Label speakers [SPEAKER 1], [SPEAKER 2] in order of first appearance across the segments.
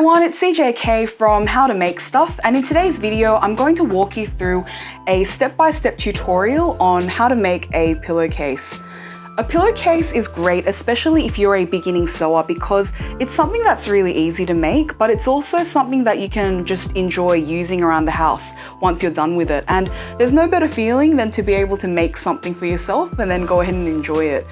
[SPEAKER 1] everyone, it's CJK from How to Make Stuff, and in today's video I'm going to walk you through a step-by-step tutorial on how to make a pillowcase. A pillowcase is great, especially if you're a beginning sewer, because it's something that's really easy to make, but it's also something that you can just enjoy using around the house once you're done with it. And there's no better feeling than to be able to make something for yourself and then go ahead and enjoy it.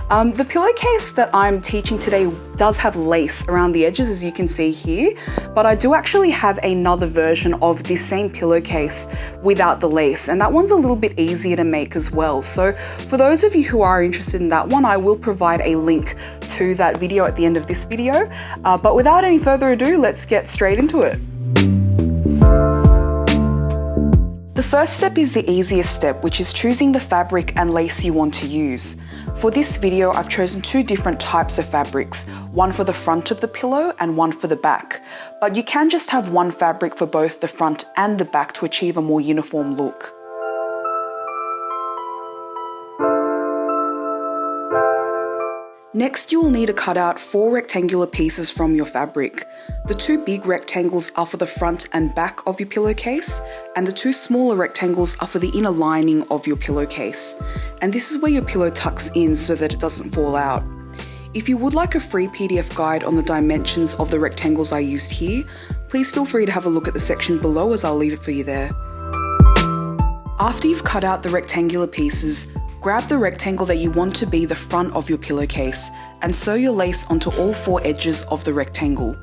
[SPEAKER 1] The pillowcase that I'm teaching today does have lace around the edges, as you can see here, but I do actually have another version of this same pillowcase without the lace, and that one's a little bit easier to make as well. So for those of you who are interested in that one, I will provide a link to that video at the end of this video. But without any further ado, let's get straight into it. The first step is the easiest step, which is choosing the fabric and lace you want to use. For this video, I've chosen two different types of fabrics, one for the front of the pillow and one for the back. But you can just have one fabric for both the front and the back to achieve a more uniform look. Next, you will need to cut out 4 rectangular pieces from your fabric. The 2 big rectangles are for the front and back of your pillowcase, and the 2 smaller rectangles are for the inner lining of your pillowcase. And this is where your pillow tucks in so that it doesn't fall out. If you would like a free PDF guide on the dimensions of the rectangles I used here, please feel free to have a look at the section below, as I'll leave it for you there. After you've cut out the rectangular pieces, grab the rectangle that you want to be the front of your pillowcase and sew your lace onto all 4 edges of the rectangle.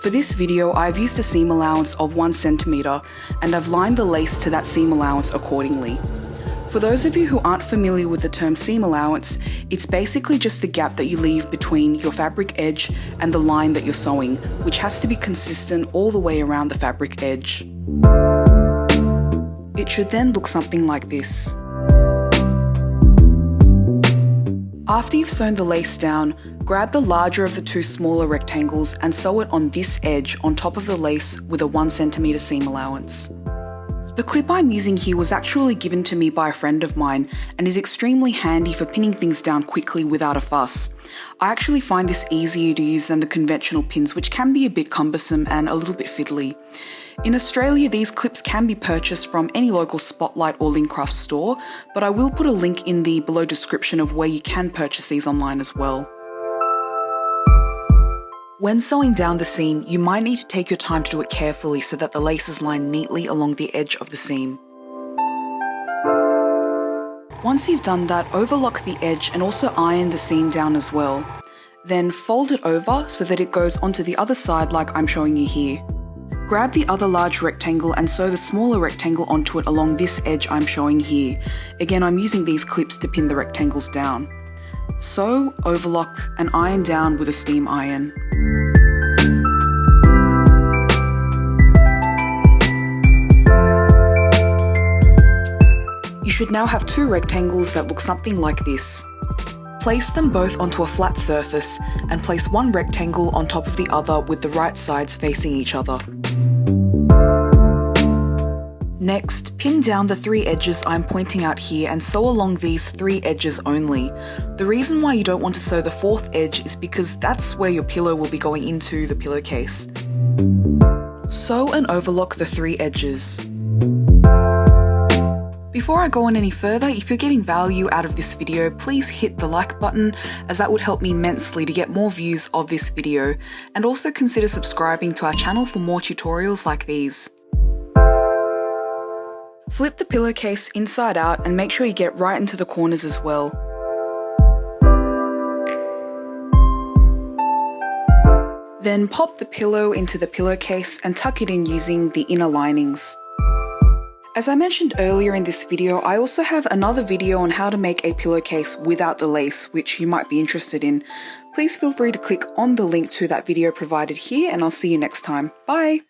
[SPEAKER 1] For this video, I've used a seam allowance of 1 centimeter, and I've lined the lace to that seam allowance accordingly. For those of you who aren't familiar with the term seam allowance, it's basically just the gap that you leave between your fabric edge and the line that you're sewing, which has to be consistent all the way around the fabric edge. It should then look something like this. After you've sewn the lace down, grab the larger of the 2 smaller rectangles and sew it on this edge on top of the lace with a 1 centimeter seam allowance. The clip I'm using here was actually given to me by a friend of mine and is extremely handy for pinning things down quickly without a fuss. I actually find this easier to use than the conventional pins, which can be a bit cumbersome and a little bit fiddly. In Australia, these clips can be purchased from any local Spotlight or Lincraft store, but I will put a link in the below description of where you can purchase these online as well. When sewing down the seam, you might need to take your time to do it carefully so that the lace is lined neatly along the edge of the seam. Once you've done that, overlock the edge and also iron the seam down as well. Then fold it over so that it goes onto the other side like I'm showing you here. Grab the other large rectangle and sew the smaller rectangle onto it along this edge I'm showing here. Again, I'm using these clips to pin the rectangles down. Sew, overlock, and iron down with a steam iron. You should now have 2 rectangles that look something like this. Place them both onto a flat surface and place one rectangle on top of the other with the right sides facing each other. Next, pin down the 3 edges I'm pointing out here and sew along these 3 edges only. The reason why you don't want to sew the 4th edge is because that's where your pillow will be going into the pillowcase. Sew and overlock the 3 edges. Before I go on any further, if you're getting value out of this video, please hit the like button, as that would help me immensely to get more views of this video, and also consider subscribing to our channel for more tutorials like these. Flip the pillowcase inside out and make sure you get right into the corners as well. Then pop the pillow into the pillowcase and tuck it in using the inner linings. As I mentioned earlier in this video, I also have another video on how to make a pillowcase without the lace, which you might be interested in. Please feel free to click on the link to that video provided here, and I'll see you next time. Bye!